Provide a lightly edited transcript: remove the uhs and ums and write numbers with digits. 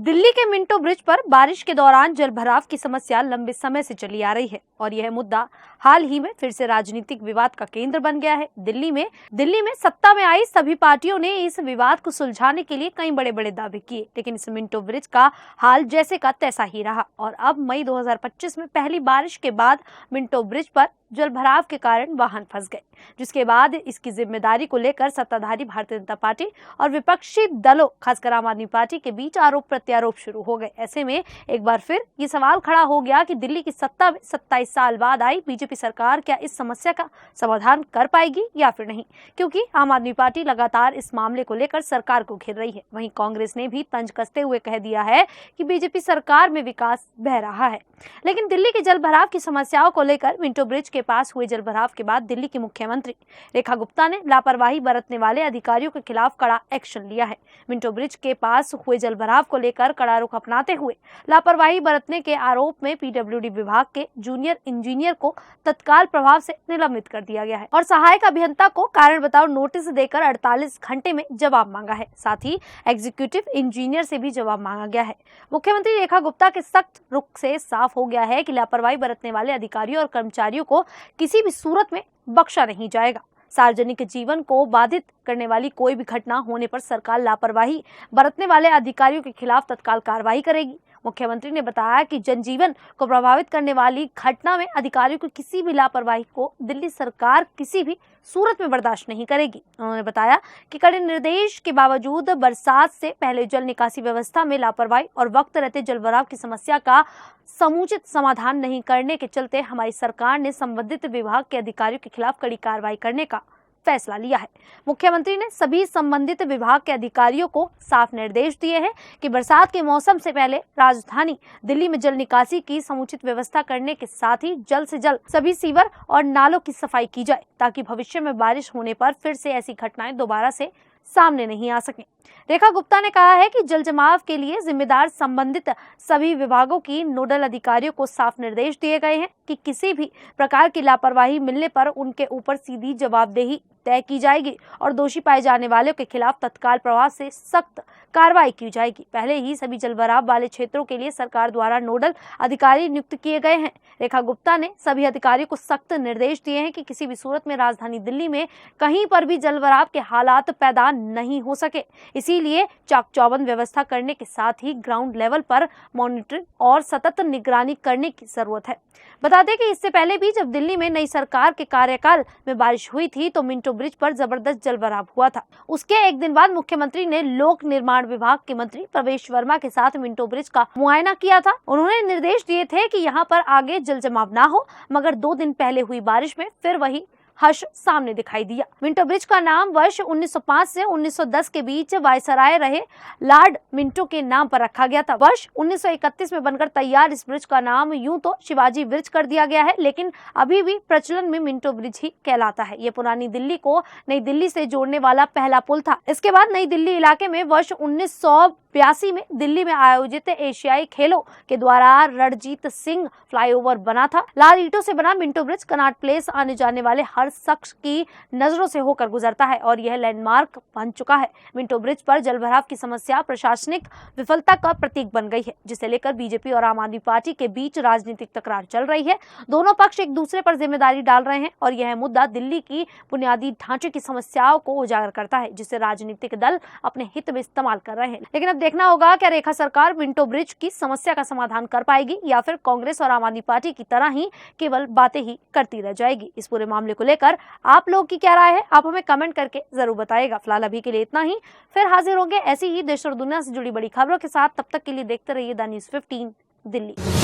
दिल्ली के Minto bridge पर बारिश के दौरान जलभराव की समस्या लंबे समय से चली आ रही है और यह मुद्दा हाल ही में फिर से राजनीतिक विवाद का केंद्र बन गया है। दिल्ली में सत्ता में आई सभी पार्टियों ने इस विवाद को सुलझाने के लिए कई बड़े बड़े दावे किए, लेकिन इस मिंटो ब्रिज का हाल जैसे का तैसा ही रहा और अब मई 2025 में पहली बारिश के बाद मिंटो ब्रिज पर जलभराव के कारण वाहन फंस गए, जिसके बाद इसकी जिम्मेदारी को लेकर सत्ताधारी भारतीय जनता पार्टी और विपक्षी दलों खासकर आम आदमी पार्टी के बीच आरोप प्रत्यारोप शुरू हो गए। ऐसे में एक बार फिर ये सवाल खड़ा हो गया कि दिल्ली की सत्ता में 27 साल बाद आई बीजेपी सरकार क्या इस समस्या का समाधान कर पाएगी या फिर नहीं, क्योंकि आम आदमी पार्टी लगातार इस मामले को लेकर सरकार को घेर रही है। वहीं कांग्रेस ने भी तंज कसते हुए कह दिया है कि बीजेपी सरकार में विकास बह रहा है। लेकिन दिल्ली के जलभराव की समस्याओं को लेकर मिंटो ब्रिज के पास हुए जलभराव के बाद दिल्ली की मुख्यमंत्री रेखा गुप्ता ने लापरवाही बरतने वाले अधिकारियों के खिलाफ कड़ा एक्शन लिया है। मिंटो ब्रिज के पास हुए जलभराव को लेकर कड़ा रुख अपनाते हुए लापरवाही बरतने के आरोप में पीडब्ल्यूडी विभाग के जूनियर इंजीनियर को तत्काल प्रभाव से निलंबित कर दिया गया है और सहायक अभियंता को कारण बताओ नोटिस देकर 48 घंटे में जवाब मांगा है। साथ ही एग्जीक्यूटिव इंजीनियर से भी जवाब मांगा गया है। मुख्यमंत्री रेखा गुप्ता के सख्त रुख से साफ हो गया है कि लापरवाही बरतने वाले अधिकारियों और कर्मचारियों को किसी भी सूरत में बख्शा नहीं जाएगा। सार्वजनिक जीवन को बाधित करने वाली कोई भी घटना होने पर सरकार लापरवाही बरतने वाले अधिकारियों के खिलाफ तत्काल कार्रवाई करेगी। मुख्यमंत्री ने बताया कि जनजीवन को प्रभावित करने वाली घटना में अधिकारियों की किसी भी लापरवाही को दिल्ली सरकार किसी भी सूरत में बर्दाश्त नहीं करेगी। उन्होंने बताया कि कड़े निर्देश के बावजूद बरसात से पहले जल निकासी व्यवस्था में लापरवाही और वक्त रहते जलभराव की समस्या का समुचित समाधान नहीं करने के चलते हमारी सरकार ने संबंधित विभाग के अधिकारियों के खिलाफ कड़ी कार्रवाई करने का फैसला लिया है। मुख्यमंत्री ने सभी संबंधित विभाग के अधिकारियों को साफ निर्देश दिए हैं कि बरसात के मौसम से पहले राजधानी दिल्ली में जल निकासी की समुचित व्यवस्था करने के साथ ही जल्द से जल्द सभी सीवर और नालों की सफाई की जाए, ताकि भविष्य में बारिश होने पर फिर से ऐसी घटनाएं दोबारा से सामने नहीं आ सकें। रेखा गुप्ता ने कहा है कि जल जमाव के लिए जिम्मेदार संबंधित सभी विभागों की नोडल अधिकारियों को साफ निर्देश दिए गए हैं कि किसी भी प्रकार की लापरवाही मिलने पर उनके ऊपर सीधी जवाबदेही तय की जाएगी और दोषी पाए जाने वालों के खिलाफ तत्काल प्रभाव से सख्त कार्रवाई की जाएगी। पहले ही सभी जलभराव वाले क्षेत्रों के लिए सरकार द्वारा नोडल अधिकारी नियुक्त किए गए हैं। रेखा गुप्ता ने सभी अधिकारियों को सख्त निर्देश दिए हैं कि किसी भी सूरत में राजधानी दिल्ली में कहीं पर भी जलभराव के हालात पैदा नहीं हो सके। इसीलिए चाक चौबंद व्यवस्था करने के साथ ही ग्राउंड लेवल पर मॉनिटरिंग और सतत निगरानी करने की जरूरत है। बता दें कि इससे पहले भी जब दिल्ली में नई सरकार के कार्यकाल में बारिश हुई थी तो मिंटो ब्रिज पर जबरदस्त जलभराव हुआ था। उसके एक दिन बाद मुख्यमंत्री ने लोक निर्माण विभाग के मंत्री प्रवेश वर्मा के साथ मिंटो ब्रिज का मुआयना किया था। उन्होंने निर्देश दिए थे कि यहाँ पर आगे जल जमाव ना हो, मगर 2 दिन पहले हुई बारिश में फिर वही हर्ष सामने दिखाई दिया। मिंटो ब्रिज का नाम वर्ष 1905 से 1910 के बीच वायसराय रहे लॉर्ड मिंटो के नाम पर रखा गया था। वर्ष 1931 में बनकर तैयार इस ब्रिज का नाम यूं तो शिवाजी ब्रिज कर दिया गया है, लेकिन अभी भी प्रचलन में मिंटो ब्रिज ही कहलाता है। ये पुरानी दिल्ली को नई दिल्ली से जोड़ने वाला पहला पुल था। इसके बाद नई दिल्ली इलाके में वर्ष 1982 में दिल्ली में आयोजित एशियाई खेलों के द्वारा रणजीत सिंह फ्लाईओवर बना था। लाल ईंटों से बना मिंटो ब्रिज कनॉट प्लेस आने जाने वाले हर शख्स की नजरों से होकर गुजरता है और यह लैंडमार्क बन चुका है। मिंटो ब्रिज पर जलभराव की समस्या प्रशासनिक विफलता का प्रतीक बन गई है, जिसे लेकर बीजेपी और आम आदमी पार्टी के बीच राजनीतिक तकरार चल रही है। दोनों पक्ष एक दूसरे पर जिम्मेदारी डाल रहे हैं और यह मुद्दा दिल्ली की बुनियादी ढांचे की समस्याओं को उजागर करता है, जिसे राजनीतिक दल अपने हित में इस्तेमाल कर रहे हैं। लेकिन अब देखना होगा क्या रेखा सरकार मिंटो ब्रिज की समस्या का समाधान कर पाएगी या फिर कांग्रेस और आम आदमी पार्टी की तरह ही केवल बातें ही करती रह जाएगी। इस पूरे मामले को लेकर आप लोग की क्या राय है, आप हमें कमेंट करके जरूर बताइएगा। फिलहाल अभी के लिए इतना ही, फिर हाजिर होंगे ऐसी ही देश और दुनिया से जुड़ी बड़ी खबरों के साथ। तब तक के लिए देखते रहिए द न्यूज़ 15 दिल्ली।